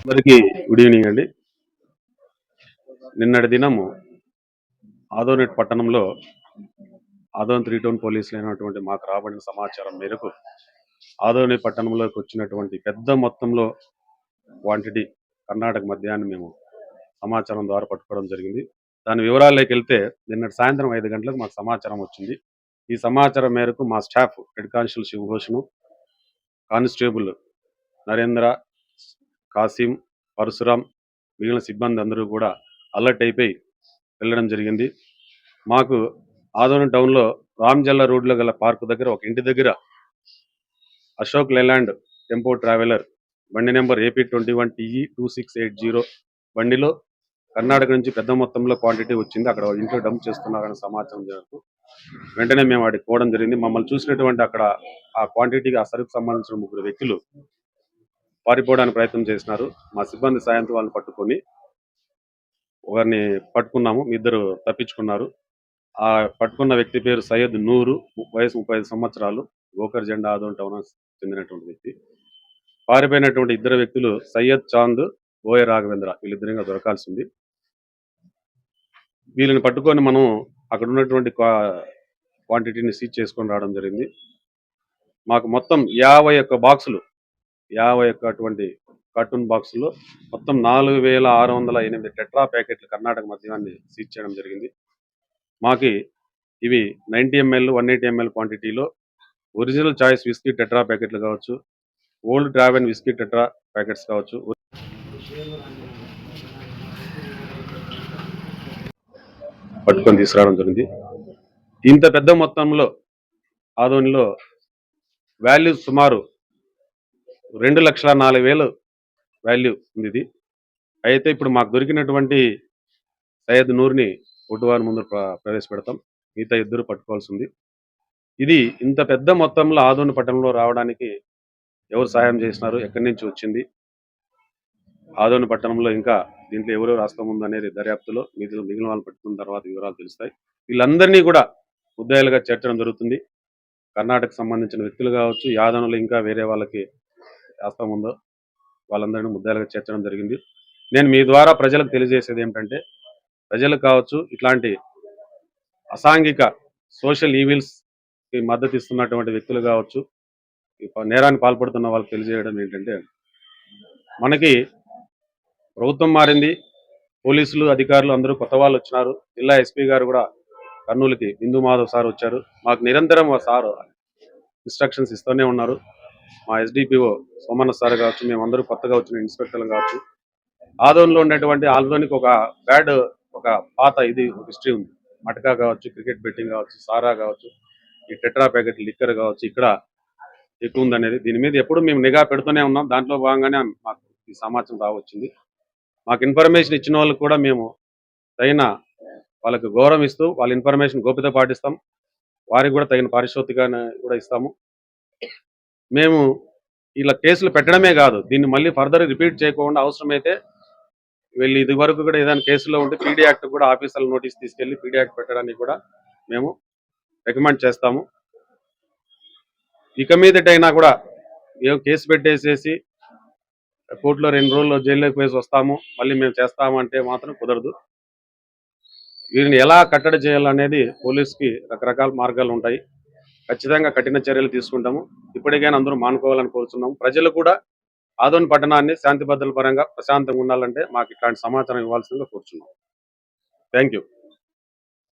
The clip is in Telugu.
అందరికీ గుడ్ ఈవినింగ్ అండి. నిన్నటి దినము ఆదోనిట్ పట్టణంలో ఆదోన్ 3 టౌన్ పోలీసులు అయినటువంటి మాకు రాబడిన సమాచారం మేరకు ఆదోని పట్టణంలోకి వచ్చినటువంటి పెద్ద మొత్తంలో క్వాంటిటీ కర్ణాటక మద్యాన్ని మేము సమాచారం ద్వారా పట్టుకోవడం జరిగింది. దాని వివరాల్లోకి వెళ్తే నిన్నటి సాయంత్రం 5 గంటలకు మాకు సమాచారం వచ్చింది. ఈ సమాచారం మేరకు మా staff head constable Shivabhushan, constable Narendra, Kasim, Parashuram, మిగిలిన సిబ్బంది అందరూ కూడా అలర్ట్ అయిపోయి వెళ్ళడం జరిగింది. మాకు ఆదోని టౌన్లో రామ్జల్లా రోడ్లో గల పార్కు దగ్గర ఒక ఇంటి దగ్గర అశోక్ లేలాండ్ టెంపో ట్రావెలర్ బండి నెంబర్ AP21TE2680 బండిలో కర్ణాటక నుంచి పెద్ద మొత్తంలో క్వాంటిటీ వచ్చింది. అక్కడ ఇంట్లో డంప్ చేస్తున్నారని సమాచారం జరుగుతూ వెంటనే మేము వాడికి పోవడం జరిగింది. మమ్మల్ని చూసినటువంటి అక్కడ ఆ క్వాంటిటీకి ఆ సరుకు సంబంధించిన 3 వ్యక్తులు పారిపోవడానికి ప్రయత్నం చేసినారు. మా సిబ్బంది సాయంతో వాళ్ళని పట్టుకొని ఒకరిని పట్టుకున్నాము, ఇద్దరు తప్పించుకున్నారు. ఆ పట్టుకున్న వ్యక్తి పేరు సయ్యద్ నూరు, వయసు 35 సంవత్సరాలు, గోకర్ జెండా ఆదోన్ టౌన్ చెందినటువంటి వ్యక్తి. పారిపోయినటువంటి ఇద్దరు వ్యక్తులు సయ్యద్ చాంద్, బోయ రాఘవేంద్ర, వీళ్ళిద్దరిగా దొరకాల్సింది. వీళ్ళని పట్టుకొని మనం అక్కడ ఉన్నటువంటి క్వాంటిటీని సీజ్ చేసుకొని రావడం జరిగింది. మాకు మొత్తం 51 బాక్సులు, 51 అటువంటి కార్టూన్ బాక్సుల్లో మొత్తం 4608 టెట్రా ప్యాకెట్లు కర్ణాటక మద్యాన్ని సీజ్ చేయడం జరిగింది. మాకి ఇవి 90 ml 180 ml క్వాంటిటీలో ఒరిజినల్ చాయిస్ విస్కీ టెట్రా ప్యాకెట్లు కావచ్చు, ఓల్డ్ ట్రావెన్ విస్కీ టెట్రా ప్యాకెట్స్ కావచ్చు పట్టుకొని తీసుకురావడం జరిగింది. ఇంత పెద్ద మొత్తంలో ఆదోనిలో వాల్యూ సుమారు 2,04,000 వాల్యూ ఉంది ఇది. అయితే ఇప్పుడు మాకు దొరికినటువంటి సయ్యద్ నూర్ని ఒడ్డువారి ముందు ప్రవేశపెడతాం. మిగతా ఇద్దరు పట్టుకోవాల్సి ఉంది. ఇది ఇంత పెద్ద మొత్తంలో ఆదోని పట్టణంలో రావడానికి ఎవరు సాయం చేసినారు, ఎక్కడి నుంచి వచ్చింది, ఆదోని పట్టణంలో ఇంకా దీంట్లో ఎవరెవరు రాష్ట్రం ఉందనేది దర్యాప్తులో మిగిలిన వాళ్ళు పట్టుకున్న తర్వాత వివరాలు తెలుస్తాయి. వీళ్ళందరినీ కూడా ముద్దాయిలుగా చేర్చడం జరుగుతుంది. కర్ణాటకకు సంబంధించిన వ్యక్తులు కావచ్చు, యాదనులు ఇంకా వేరే వాళ్ళకి రాష్ట్రం ఉందో వాళ్ళందరినీ ముద్దాయిలుగా చేర్చడం జరిగింది. నేను మీ ద్వారా ప్రజలకు తెలియజేసేది ఏమిటంటే, ప్రజలు కావచ్చు, ఇట్లాంటి అసాంఘిక సోషల్ ఈవిల్స్ కి మద్దతు ఇస్తున్నటువంటి వ్యక్తులు కావచ్చు, నేరాన్ని పాల్పడుతున్న వాళ్ళకి తెలియజేయడం ఏంటంటే, మనకి ప్రభుత్వం మారింది, పోలీసులు అధికారులు అందరూ కొత్త వాళ్ళు వచ్చినారు. జిల్లా ఎస్పీ గారు కూడా కర్నూలుకి బిందు మాధవ్ సార్ వచ్చారు. మాకు నిరంతరం సార్ ఇన్స్ట్రక్షన్స్ ఇస్తూనే ఉన్నారు. మా SDPO సోమన్న సార్ కావచ్చు, మేమందరూ కొత్తగా వచ్చిన ఇన్స్పెక్టర్లు కావచ్చు, ఆదోన్లో ఉండేటువంటి ఆదోనికి ఒక పాత ఒక హిస్టరీ ఉంది. మటకా కావచ్చు, క్రికెట్ బెట్టింగ్ కావచ్చు, సారా కావచ్చు, ఈ టెట్రా ప్యాకెట్ లిక్కర్ కావచ్చు, ఇక్కడ ఎక్కువ ఉందనేది దీని మీద ఎప్పుడు మేము నిఘా పెడుతూనే ఉన్నాం. దాంట్లో భాగంగానే మాకు ఈ సమాచారం రావచ్చింది. మాకు ఇన్ఫర్మేషన్ ఇచ్చిన వాళ్ళకు కూడా మేము తగిన వాళ్ళకి గౌరవం ఇస్తూ వాళ్ళ ఇన్ఫర్మేషన్ గోప్యత పాటిస్తాం. వారికి కూడా తగిన పారితోషికాన్ని కూడా ఇస్తాము. మేము ఇలా కేసులు పెట్టడమే కాదు, దీన్ని మళ్ళీ ఫర్దర్ రిపీట్ చేయకుండా అవసరమైతే వీళ్ళు ఇది వరకు కూడా ఏదైనా కేసులో ఉంటే PD యాక్ట్ కూడా ఆఫీసర్ల నోటీస్ తీసుకెళ్లి PD యాక్ట్ పెట్టడానికి కూడా మేము రికమెండ్ చేస్తాము. ఇక మీదటైనా కూడా ఏం కేసు పెట్టేసేసి కోర్టులో 2 రోజుల్లో జైల్లోకి వేసి వస్తాము, మళ్ళీ మేము చేస్తాము అంటే మాత్రం కుదరదు. వీరిని ఎలా కట్టడి చేయాలనేది పోలీసుకి రకరకాల మార్గాలు ఉంటాయి. ఖచ్చితంగా కఠిన చర్యలు తీసుకుంటాము. ఇప్పటికైనా అందరూ మానుకోవాలని కోరుతున్నాము. ప్రజలు కూడా ఆదోని పట్టణాన్ని శాంతి భద్రతల పరంగా ప్రశాంతంగా ఉండాలంటే మాకు ఇట్లాంటి సమాచారం ఇవ్వాల్సిందిగా కోరుచున్నాం. Thank you.